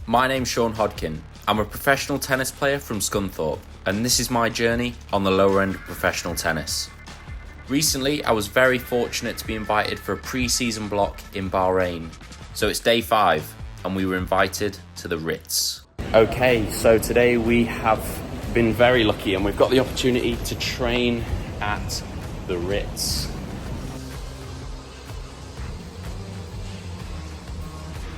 My name's Sean Hodkin. I'm a professional tennis player from Scunthorpe, and this is my journey on the lower end of professional tennis. Recently, I was very fortunate to be invited for a pre-season block in Bahrain. So it's day 5, and we were invited to the Ritz. Okay, so today we have been very lucky, and we've got the opportunity to train at the Ritz.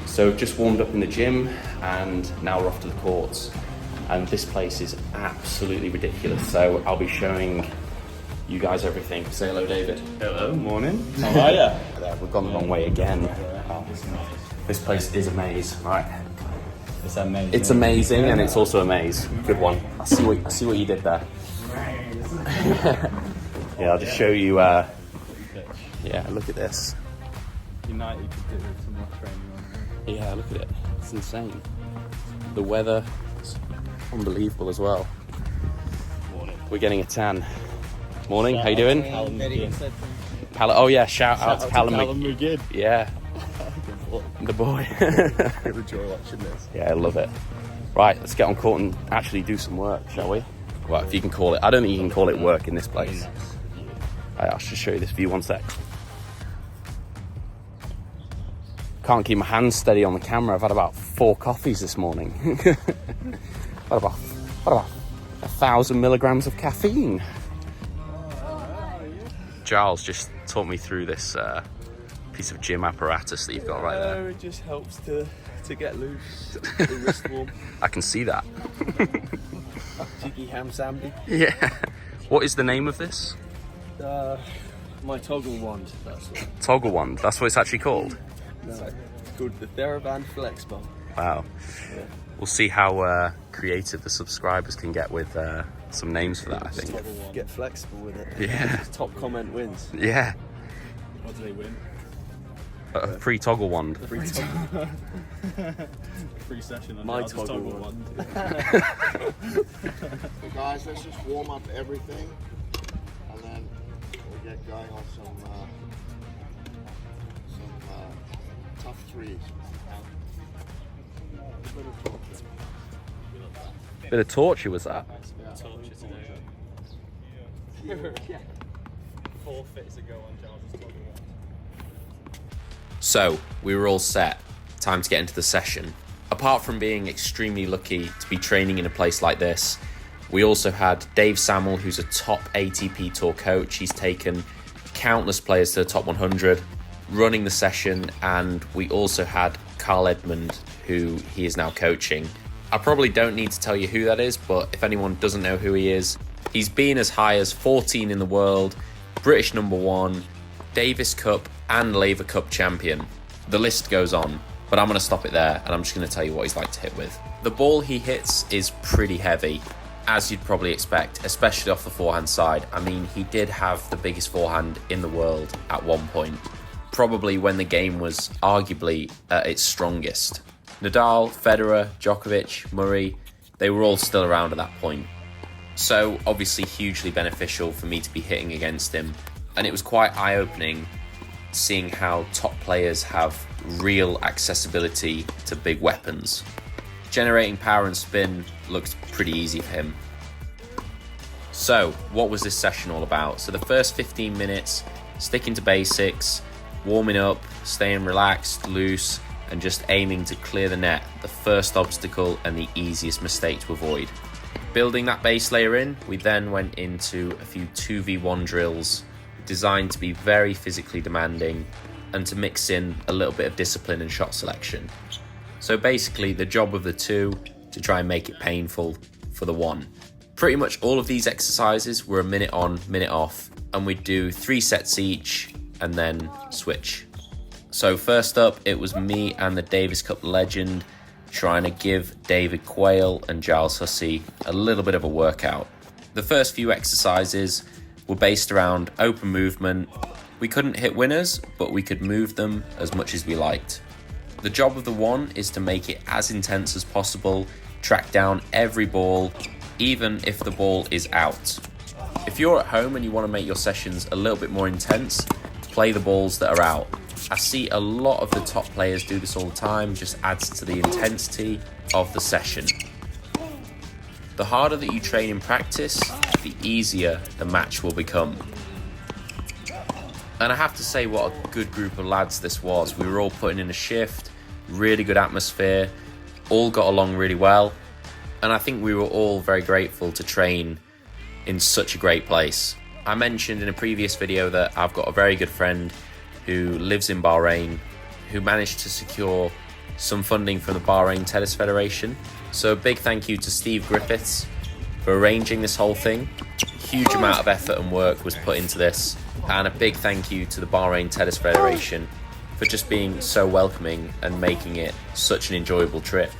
So we've just warmed up in the gym and now we're off to the courts. And this place is absolutely ridiculous. So I'll be showing you guys everything. Say hello, David. Hello, morning. How are you? We've gone the wrong way again. This place is a maze, right? It's amazing. It's amazing and it's also a maze. Good one. I see what you did there. Yeah, I'll just show you. Yeah, look at this. United could do some more training on here. Yeah, look at it. It's insane. The weather is unbelievable as well. Morning. We're getting a tan. Morning, how you doing? Oh yeah, shout out to Callum McGinn. Yeah. The boy. I enjoy watching this. Yeah, I love it. Right, let's get on court and actually do some work, shall we? Well, if you can call it. I don't think you can call it work in this place. I'll just show you this view, one sec. Can't keep my hands steady on the camera. I've had about 4 coffees this morning. What about 1,000 milligrams of caffeine? Giles just taught me through this piece of gym apparatus that you've got right there. It just helps to get loose, the wrist warm. I can see that. Jiggy ham samby. Yeah. What is the name of this? My toggle wand, that's what. Toggle wand, that's what it's actually called? No, it's called the TheraBand Flex Bar. Wow. Yeah. We'll see how creative the subscribers can get with some names for that, I think. Get flexible with it. Yeah. Top comment wins. Yeah. What do they win? A free toggle wand. Free toggle. Free session on My the toggle wand. So guys, let's just warm up everything, and then we'll get going on some tough threes. Bit of torture was that? Torture today. 4 fits ago on Giles' toggle wand. So, we were all set. Time to get into the session. Apart from being extremely lucky to be training in a place like this, we also had Dave Samuel, who's a top ATP Tour coach. He's taken countless players to the top 100, running the session, and we also had Kyle Edmund, who he is now coaching. I probably don't need to tell you who that is, but if anyone doesn't know who he is, he's been as high as 14 in the world, British #1, Davis Cup and Laver Cup champion. The list goes on, but I'm going to stop it there and I'm just going to tell you what he's like to hit with. The ball he hits is pretty heavy, as you'd probably expect, especially off the forehand side. I mean, he did have the biggest forehand in the world at one point, probably when the game was arguably at its strongest. Nadal, Federer, Djokovic, Murray, they were all still around at that point. So obviously hugely beneficial for me to be hitting against him. And it was quite eye-opening seeing how top players have real accessibility to big weapons. Generating power and spin looked pretty easy for him. So what was this session all about? So the first 15 minutes, sticking to basics, warming up, staying relaxed, loose, and just aiming to clear the net, the first obstacle and the easiest mistake to avoid. Building that base layer in, we then went into a few 2v1 drills designed to be very physically demanding and to mix in a little bit of discipline and shot selection. So basically the job of the 2 to try and make it painful for the 1. Pretty much all of these exercises were a minute on, minute off, and we'd do 3 sets each and then switch. So first up, it was me and the Davis Cup legend trying to give David Quayle and Giles Hussey a little bit of a workout. The first few exercises were based around open movement. We couldn't hit winners, but we could move them as much as we liked. The job of the 1 is to make it as intense as possible, track down every ball, even if the ball is out. If you're at home and you want to make your sessions a little bit more intense, play the balls that are out. I see a lot of the top players do this all the time, just adds to the intensity, of the session. The harder that you train in practice, the easier the match will become. And I have to say, what a good group of lads this was. We were all putting in a shift, really good atmosphere, all got along really well. And I think we were all very grateful to train in such a great place. I mentioned in a previous video that I've got a very good friend who lives in Bahrain, who managed to secure some funding from the Bahrain Tennis Federation. So a big thank you to Steve Griffiths for arranging this whole thing. A huge amount of effort and work was put into this. And a big thank you to the Bahrain Tennis Federation for just being so welcoming and making it such an enjoyable trip.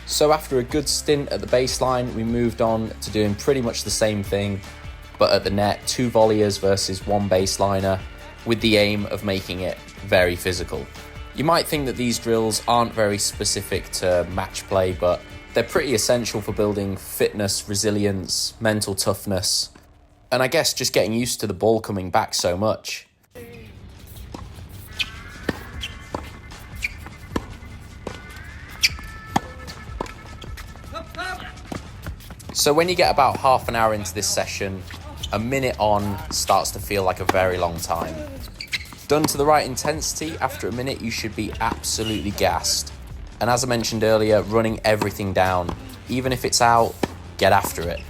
So after a good stint at the baseline, we moved on to doing pretty much the same thing, but at the net, 2 volleyers versus 1 baseliner, with the aim of making it very physical. You might think that these drills aren't very specific to match play, but they're pretty essential for building fitness, resilience, mental toughness, and I guess just getting used to the ball coming back so much. So when you get about half an hour into this session, a minute on starts to feel like a very long time. Done to the right intensity, after a minute you should be absolutely gassed. And as I mentioned earlier, running everything down. Even if it's out, get after it.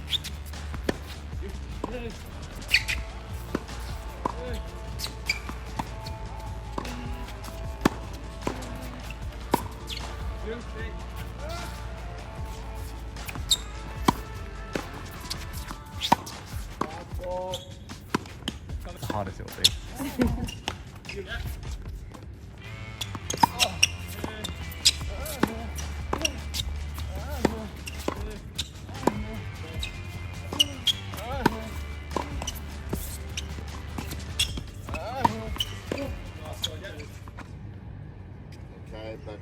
The hardest it'll be. Okay, but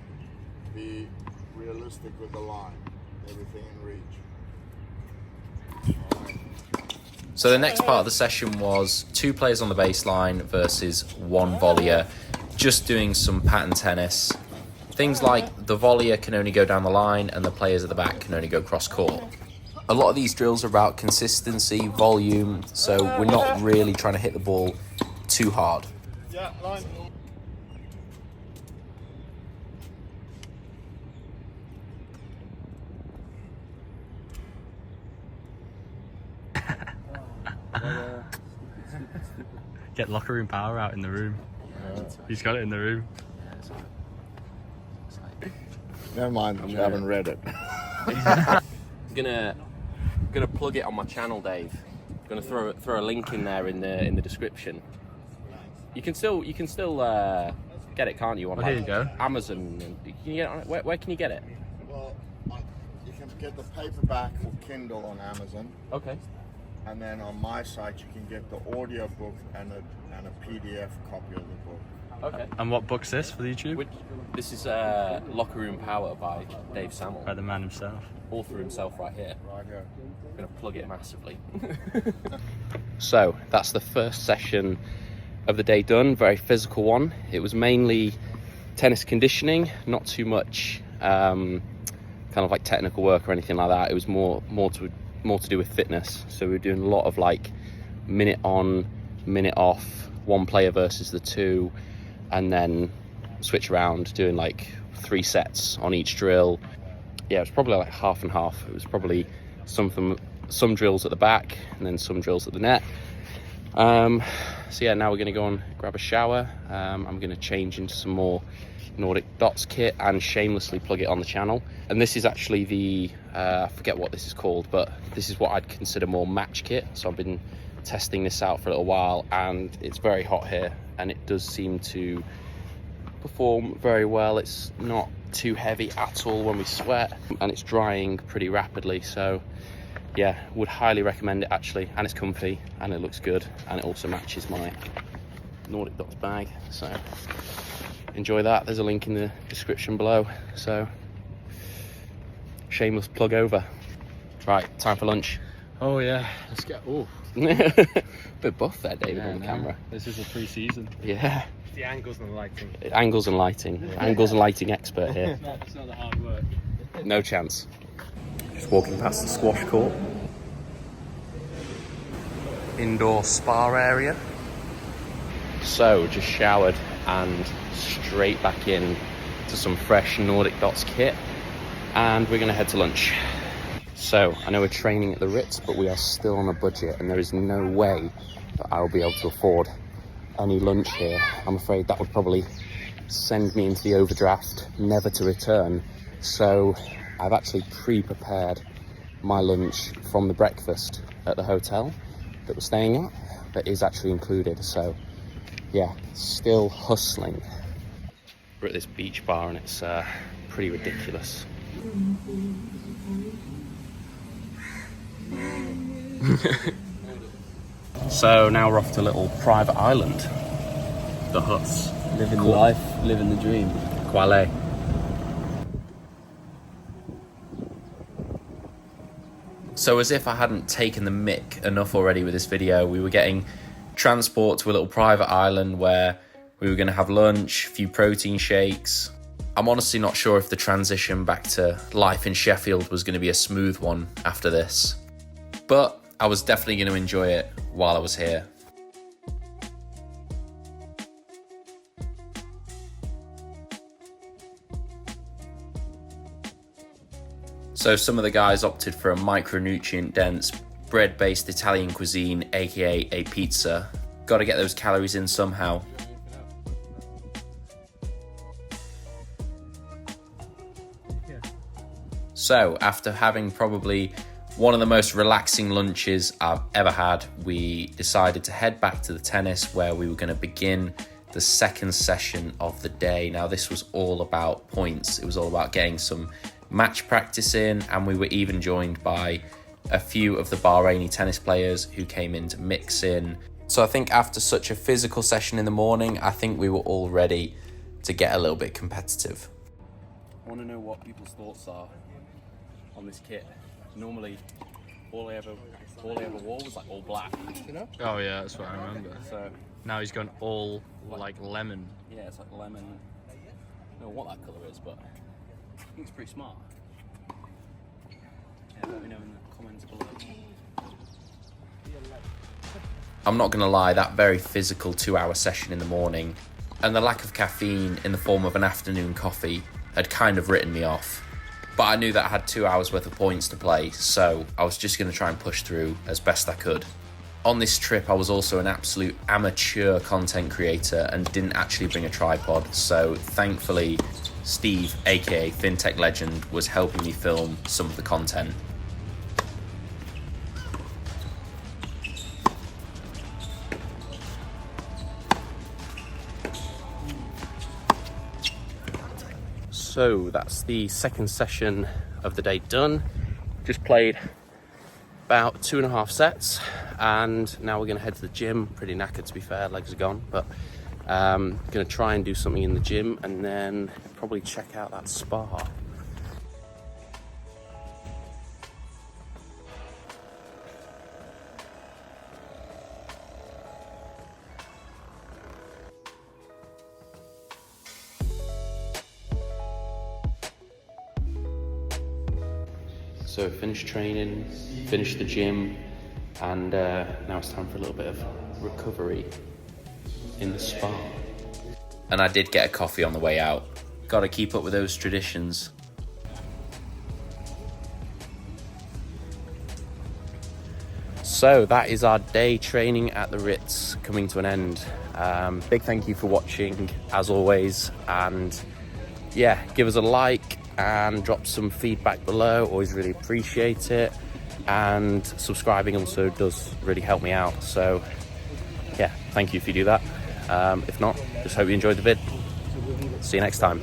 be realistic with the line. Everything in reach. All right. So the next part of the session was 2 players on the baseline versus 1 volleyer, just doing some pattern tennis. Things like the volleyer can only go down the line and the players at the back can only go cross court. A lot of these drills are about consistency, volume, so we're not really trying to hit the ball too hard. Yeah, line. Get locker room power out in the room. He's got it in the room. Never mind, you haven't read it. I'm gonna plug it on my channel, Dave. I'm gonna throw a link in there in the description. You can still get it, can't you? On Well, here you go. Amazon. You can get it on, where can you get it? Well, you can get the paperback or Kindle on Amazon. Okay. And then on my site, you can get the audio book and a PDF copy of the book. Okay. And what book's this for the YouTube? This is Locker Room Power by Dave Samuel. By the man himself. Author himself right here. Right here. I'm going to plug it massively. So that's the first session of the day done. Very physical one. It was mainly tennis conditioning, not too much kind of like technical work or anything like that. It was more to do with fitness. So we were doing a lot of like minute on, minute off, 1 player versus the 2, and then switch around doing like 3 sets on each drill. Yeah, it was probably like half and half. It was probably some drills at the back and then some drills at the net. So yeah, now we're going to go and grab a shower. I'm going to change into some more Nordic Dots kit and shamelessly plug it on the channel. And this is actually the I forget what this is called, but this is what I'd consider more match kit. So I've been testing this out for a little while, and it's very hot here, and it does seem to perform very well. It's not too heavy at all when we sweat, and it's drying pretty rapidly. So yeah, would highly recommend it actually, and it's comfy and it looks good, and it also matches my Nordic Dots bag. So enjoy that. There's a link in the description below. So shameless plug over. Right, time for lunch. Oh yeah, let's get. Oh, Bit buff there, David, on the camera. This is a pre-season. Yeah, The angles and the lighting. Angles and lighting. Angles and lighting expert here. It's not the hard work. No chance. Just walking past the squash court. Indoor spa area. So, just showered and straight back in to some fresh Nordic Dots kit. And we're going to head to lunch. So, I know we're training at the Ritz, but we are still on a budget and there is no way that I will be able to afford any lunch here. I'm afraid that would probably send me into the overdraft, never to return. So I've actually pre-prepared my lunch from the breakfast at the hotel that we're staying at, that is actually included. So yeah, still hustling. We're at this beach bar and it's pretty ridiculous. So now we're off to a little private island, the huts. Living the life, living the dream. Quale. So as if I hadn't taken the mick enough already with this video, we were getting transport to a little private island where we were going to have lunch, a few protein shakes. I'm honestly not sure if the transition back to life in Sheffield was going to be a smooth one after this, but I was definitely going to enjoy it while I was here. So some of the guys opted for a micronutrient-dense, bread-based Italian cuisine, aka a pizza. Got to get those calories in somehow. So after having probably one of the most relaxing lunches I've ever had, we decided to head back to the tennis where we were going to begin the second session of the day. Now this was all about points. It was all about getting some match practice in, and we were even joined by a few of the Bahraini tennis players who came in to mix in. So I think after such a physical session in the morning, I think we were all ready to get a little bit competitive. I want to know what people's thoughts are on this kit. Normally, all I ever wore was like all black, you know? Oh yeah, that's what I remember. So Now he's gone all like lemon. yeah, it's like lemon. I don't know what that colour is, but I think it's pretty smart. Yeah, let me know in the comments below. I'm not going to lie, that very physical 2-hour session in the morning and the lack of caffeine in the form of an afternoon coffee had kind of written me off. But I knew that I had 2 hours worth of points to play, so I was just going to try and push through as best I could. On this trip, I was also an absolute amateur content creator and didn't actually bring a tripod, so thankfully Steve, aka FinTech Legend, was helping me film some of the content. So that's the second session of the day done. Just played about 2.5 sets, and now we're gonna head to the gym. Pretty knackered, to be fair, legs are gone, but gonna try and do something in the gym and then probably check out that spa. So finished training, finished the gym, and now it's time for a little bit of recovery in the spa. And I did get a coffee on the way out. Gotta keep up with those traditions. So that is our day training at the Ritz coming to an end. Big thank you for watching, as always, and yeah, give us a like and drop some feedback below. Always really appreciate it, and subscribing also does really help me out, so yeah, thank you if you do that. If not, just hope you enjoyed the vid. See you next time.